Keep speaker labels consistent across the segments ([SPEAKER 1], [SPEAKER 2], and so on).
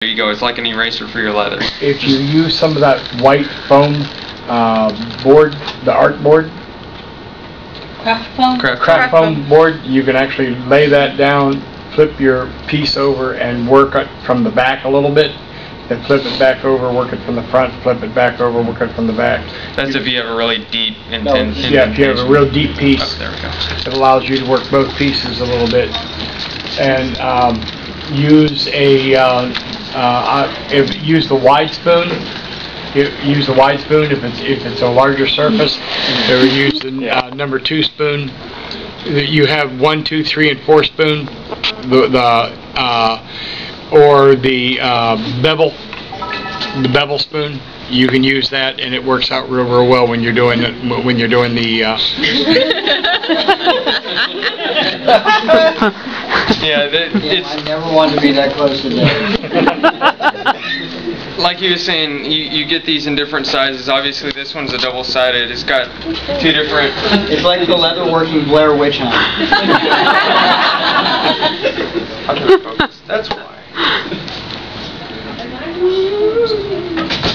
[SPEAKER 1] There you go. It's like an eraser for your leather.
[SPEAKER 2] If you use some of that white foam board, the art board, craft foam board, you can actually lay that down, flip your piece over, and work it from the back a little bit. Then flip it back over, work it from the front, flip it back over, work it from the back.
[SPEAKER 1] That's if you have a really deep indentation.
[SPEAKER 2] Yeah, if you have a real deep piece,
[SPEAKER 1] oh, there we go.
[SPEAKER 2] it allows you to work both pieces a little bit. And use use the wide spoon. Use the wide spoon if it's a larger surface. Or use the number 2 spoon. You have 1, 2, 3, and 4 spoon. Or the bevel spoon. You can use that, and it works out real well when you're doing the
[SPEAKER 3] I never wanted to be that close to that.
[SPEAKER 1] Like you were saying, you get these in different sizes. Obviously, this one's a double-sided. It's got 2 different...
[SPEAKER 3] It's like the leather-working Blair Witch Hunt.
[SPEAKER 1] How can I focus? That's why.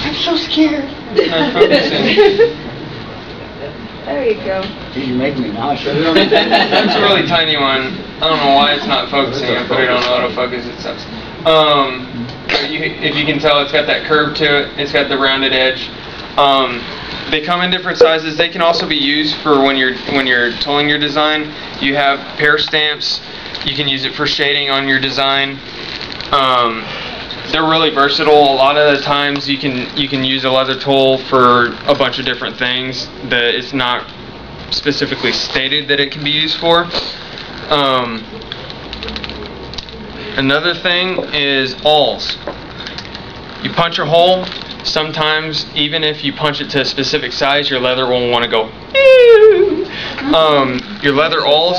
[SPEAKER 3] I'm so scared.
[SPEAKER 4] There you go.
[SPEAKER 3] You're making me nauseous.
[SPEAKER 1] That's a really tiny one. I don't know why it's not focusing. I put it on autofocus. It sucks. If you can tell, it's got that curve to it. It's got the rounded edge. They come in different sizes. They can also be used for when you're tooling your design. You have pear stamps. You can use it for shading on your design. They're really versatile. A lot of the times you can use a leather tool for a bunch of different things that it's not specifically stated that it can be used for. Another thing is awls. You punch a hole. Sometimes, even if you punch it to a specific size, your leather will want to go. Your leather awls.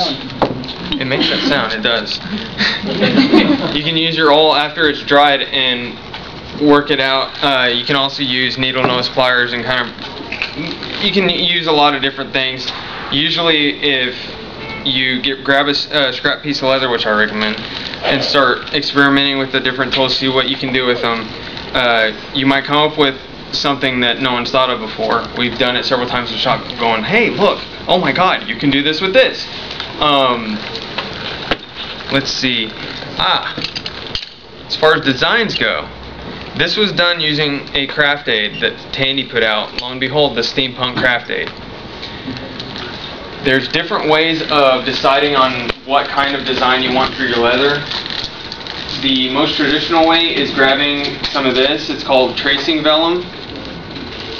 [SPEAKER 1] It makes that sound. It does. You can use your awl after it's dried and work it out. You can also use needle nose pliers and you can use a lot of different things. Usually, if you grab a scrap piece of leather, which I recommend, and start experimenting with the different tools, see what you can do with them. You might come up with something that no one's thought of before. We've done it several times in the shop, going, "Hey, look! Oh my God, you can do this with this." Let's see. As far as designs go, this was done using a craft aid that Tandy put out. Lo and behold, the SteamPunk craft aid. There's different ways of deciding on what kind of design you want for your leather. The most traditional way is grabbing some of this. It's called tracing vellum,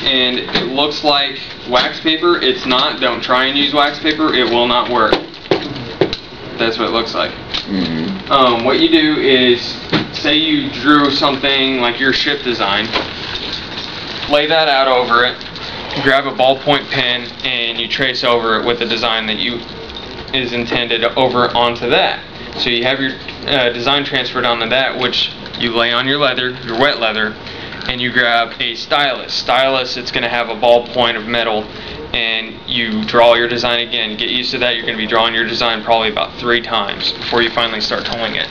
[SPEAKER 1] and it looks like wax paper. It's not. Don't try and use wax paper. It will not work. That's what it looks like. What you do is, say you drew something like your ship design, lay that out over it, grab a ballpoint pen, and you trace over it with the design that is intended over onto that. So you have your design transferred onto that, which you lay on your leather, your wet leather, and you grab a stylus. Stylus, it's going to have a ballpoint of metal, and you draw your design again. Get used to that. You're going to be drawing your design probably about 3 times before you finally start tooling it.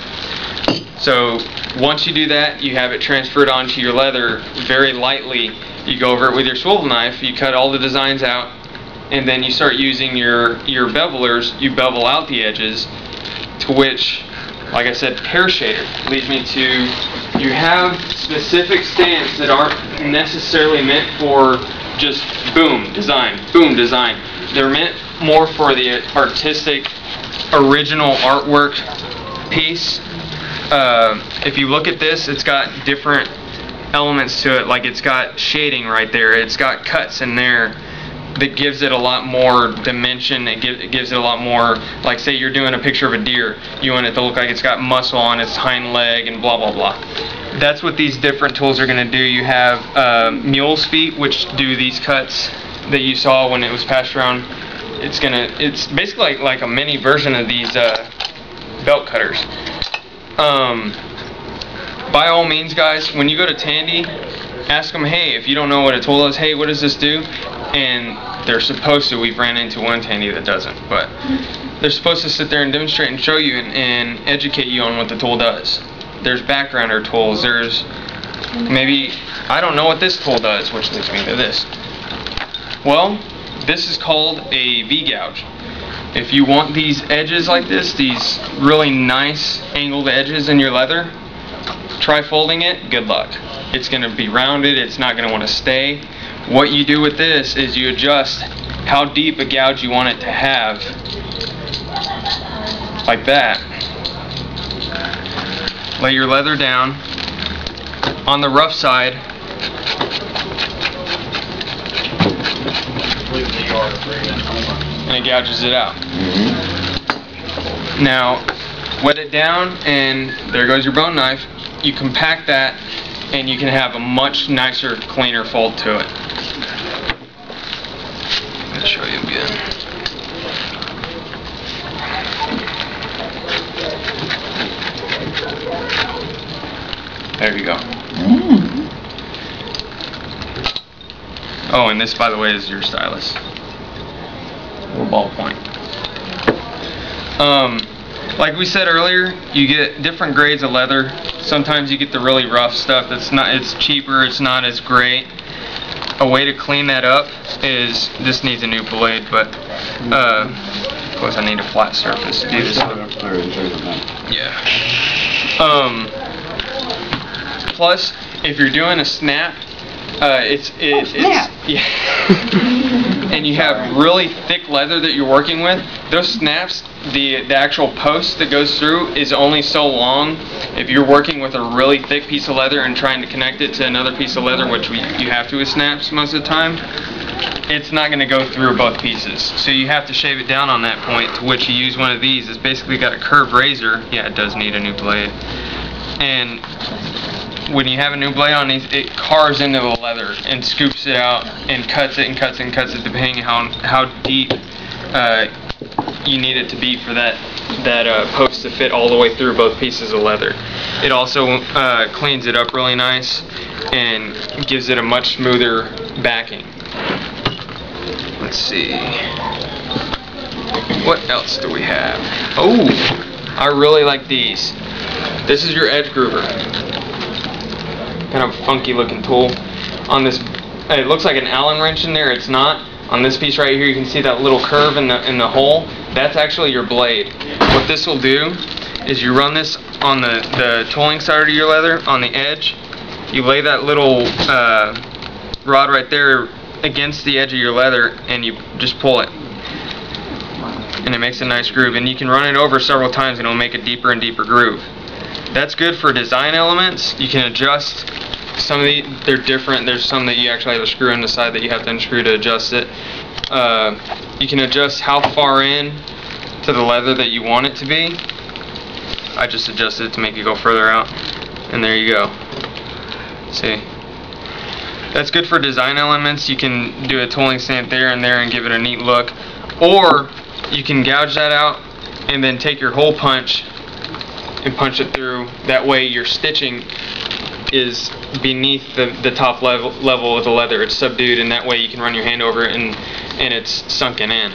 [SPEAKER 1] So once you do that, you have it transferred onto your leather very lightly. You go over it with your swivel knife, you cut all the designs out, and then you start using your bevelers. You bevel out the edges, to which, like I said, pear shader leads me to, you have specific stamps that aren't necessarily meant for just boom, design, boom, design. They're meant more for the artistic, original artwork piece. If you look at this, it's got different elements to it, like it's got shading right there, it's got cuts in there that gives it a lot more dimension. It gives it a lot more, like say you're doing a picture of a deer, you want it to look like it's got muscle on its hind leg and blah blah blah. That's what these different tools are going to do. You have mule's feet, which do these cuts that you saw when it was passed around. It's basically like a mini version of these belt cutters. By all means, guys, when you go to Tandy, ask them, hey, if you don't know what a tool is, hey, what does this do? And they're supposed to. We've ran into one Tandy that doesn't, but they're supposed to sit there and demonstrate and show you and educate you on what the tool does. There's backgrounder tools. There's maybe, I don't know what this tool does, which leads me to this. Well, this is called a V-gouge. If you want these edges like this, these really nice angled edges in your leather, try folding it, good luck. It's going to be rounded, it's not going to want to stay. What you do with this is you adjust how deep a gouge you want it to have, like that. Lay your leather down on the rough side. And it gouges it out. Now, wet it down, and there goes your bone knife. You compact that, and you can have a much nicer, cleaner fold to it. Let me show you again. There you go. Oh, and this, by the way, is your stylus. Little ballpoint. Like we said earlier, you get different grades of leather. Sometimes you get the really rough stuff that's not, it's cheaper, it's not as great. A way to clean that up is, this needs a new blade, but of course I need a flat surface to do this with. Yeah. Plus, if you're doing a snap, it's yeah. And you have really thick leather that you're working with. Those snaps, the actual post that goes through is only so long. If you're working with a really thick piece of leather and trying to connect it to another piece of leather, which you have to with snaps most of the time, it's not going to go through both pieces. So you have to shave it down on that point, to which you use one of these. It's basically got a curved razor. Yeah, it does need a new blade. And when you have a new blade on these, it carves into the leather and scoops it out and cuts it and cuts it and cuts it, depending on how deep you need it to be for that post to fit all the way through both pieces of leather. It also cleans it up really nice and gives it a much smoother backing. Let's see. What else do we have? Oh, I really like these. This is your edge groover. Kind of funky looking tool. On this, it looks like an Allen wrench in there. It's not. On this piece right here, you can see that little curve in the hole. That's actually your blade. What this will do is you run this on the tooling side of your leather, on the edge. You lay that little rod right there against the edge of your leather, and you just pull it. And it makes a nice groove. And you can run it over several times, and it'll make a deeper and deeper groove. That's good for design elements. You can adjust some of they're different. There's some that you actually have a screw in the side that you have to unscrew to adjust it. You can adjust how far in to the leather that you want it to be. I just adjusted it to make it go further out. And there you go. See? That's good for design elements. You can do a tooling stamp there and there and give it a neat look. Or you can gouge that out and then take your hole punch and punch it through. That way your stitching is beneath the top level of the leather. It's subdued, and that way you can run your hand over it and it's sunken in.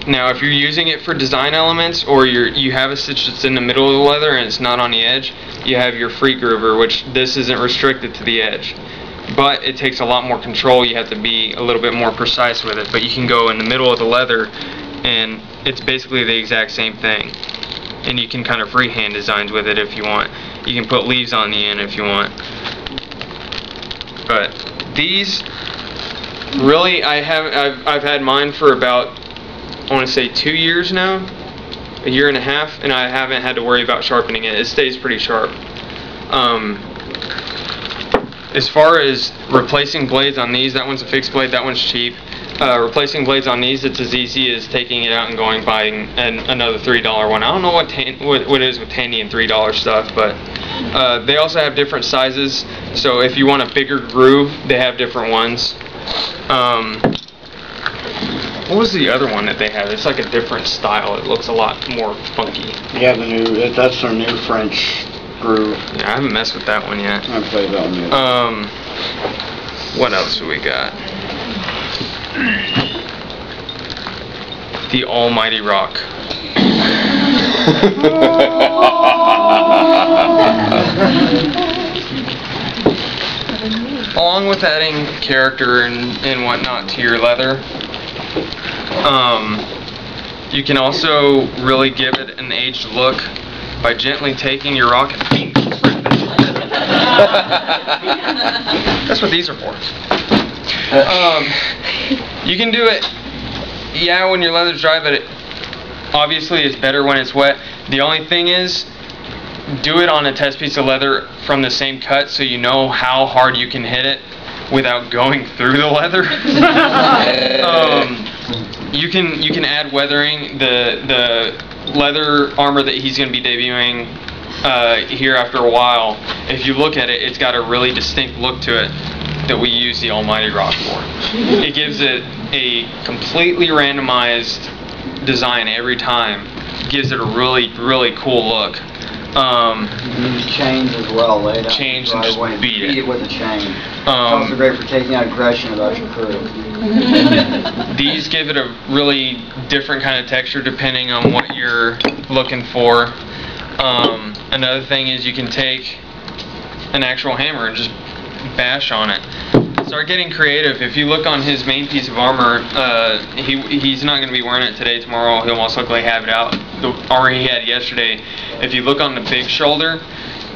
[SPEAKER 1] Now if you're using it for design elements, or you have a stitch that's in the middle of the leather and it's not on the edge, you have your free groover, which this isn't restricted to the edge. But it takes a lot more control. You have to be a little bit more precise with it. But you can go in the middle of the leather and it's basically the exact same thing. And you can kind of freehand designs with it if you want. You can put leaves on the end if you want. But these, really, I've had mine for about, I want to say 2 years now, a year and a half, and I haven't had to worry about sharpening it. It stays pretty sharp. As far as replacing blades on these, that one's a fixed blade, that one's cheap. Replacing blades on these, it's as easy as taking it out and going buying another $3 one. I don't know what it is with Tandy and $3 stuff, but they also have different sizes. So if you want a bigger groove, they have different ones. What was the other one that they have? It's like a different style. It looks a lot more funky.
[SPEAKER 5] Yeah, that's their new French groove.
[SPEAKER 1] Yeah, I haven't messed with that one yet.
[SPEAKER 5] I haven't played that one yet.
[SPEAKER 1] What else do we got? The Almighty Rock. Along with adding character and whatnot to your leather, you can also really give it an aged look by gently taking your rocket paint. That's what these are for. You can do it, yeah, when your leather's dry, but obviously it's better when it's wet. The only thing is, do it on a test piece of leather from the same cut so you know how hard you can hit it without going through the leather. You can add weathering. The leather armor that he's going to be debuting here after a while, if you look at it, it's got a really distinct look to it that we use the Almighty Rock for. It gives it a completely randomized design every time. It gives it a really, really cool look.
[SPEAKER 3] Use chains as well, lay down
[SPEAKER 1] Chains
[SPEAKER 3] the
[SPEAKER 1] and just
[SPEAKER 3] driveway and
[SPEAKER 1] beat it.
[SPEAKER 3] with a chain. It's also great for taking out aggression about your crew.
[SPEAKER 1] These give it a really different kind of texture depending on what you're looking for. Another thing is you can take an actual hammer and just bash on it. Start getting creative. If you look on his main piece of armor, he's not going to be wearing it today. Tomorrow he'll most likely have it out. The armor he had yesterday, if you look on the big shoulder,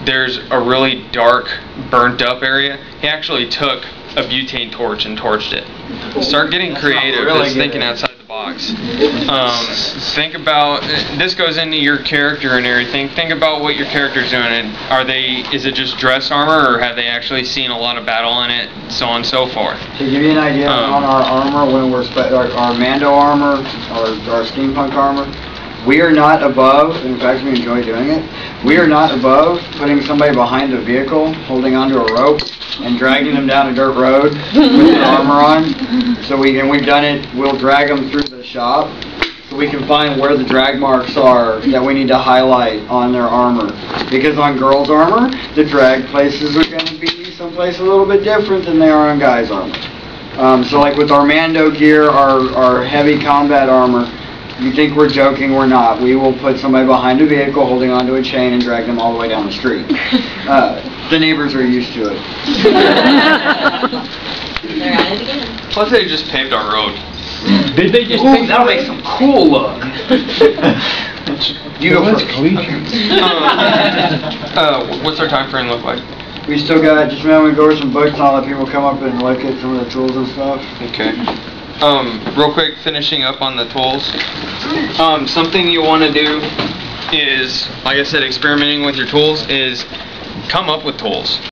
[SPEAKER 1] there's a really dark, burnt up area. He actually took a butane torch and torched it. Start getting creative.
[SPEAKER 3] really
[SPEAKER 1] Just thinking
[SPEAKER 3] good.
[SPEAKER 1] outside the box. Think about, this goes into your character and everything. Think about what your character's doing. And is it just dress armor, or have they actually seen a lot of battle in it, so on and so forth?
[SPEAKER 3] To give you an idea, on our armor, when we're our Mando armor, our SteamPunk armor, we are not above, in fact we enjoy doing it, we are not above putting somebody behind a vehicle, holding onto a rope, and dragging them down a dirt road with the armor on. So we've done it, we'll drag them through the shop, so we can find where the drag marks are that we need to highlight on their armor. Because on girls' armor, the drag places are going to be someplace a little bit different than they are on guys' armor. So like with our Mando gear, our heavy combat armor, you think we're joking, we're not. We will put somebody behind a vehicle holding onto a chain and drag them all the way down the street. The neighbors are used to it.
[SPEAKER 4] They're at it again.
[SPEAKER 1] Plus they just paved our road.
[SPEAKER 2] Did they just
[SPEAKER 3] Ooh,
[SPEAKER 2] paint
[SPEAKER 3] that'll make some cool look. You go first.
[SPEAKER 1] What's our time frame look like?
[SPEAKER 3] We still got, just remember we go over some books and I'll let people come up and look at some of the tools and stuff.
[SPEAKER 1] Okay. Real quick, finishing up on the tools. Something you want to do is, like I said, experimenting with your tools is come up with tools.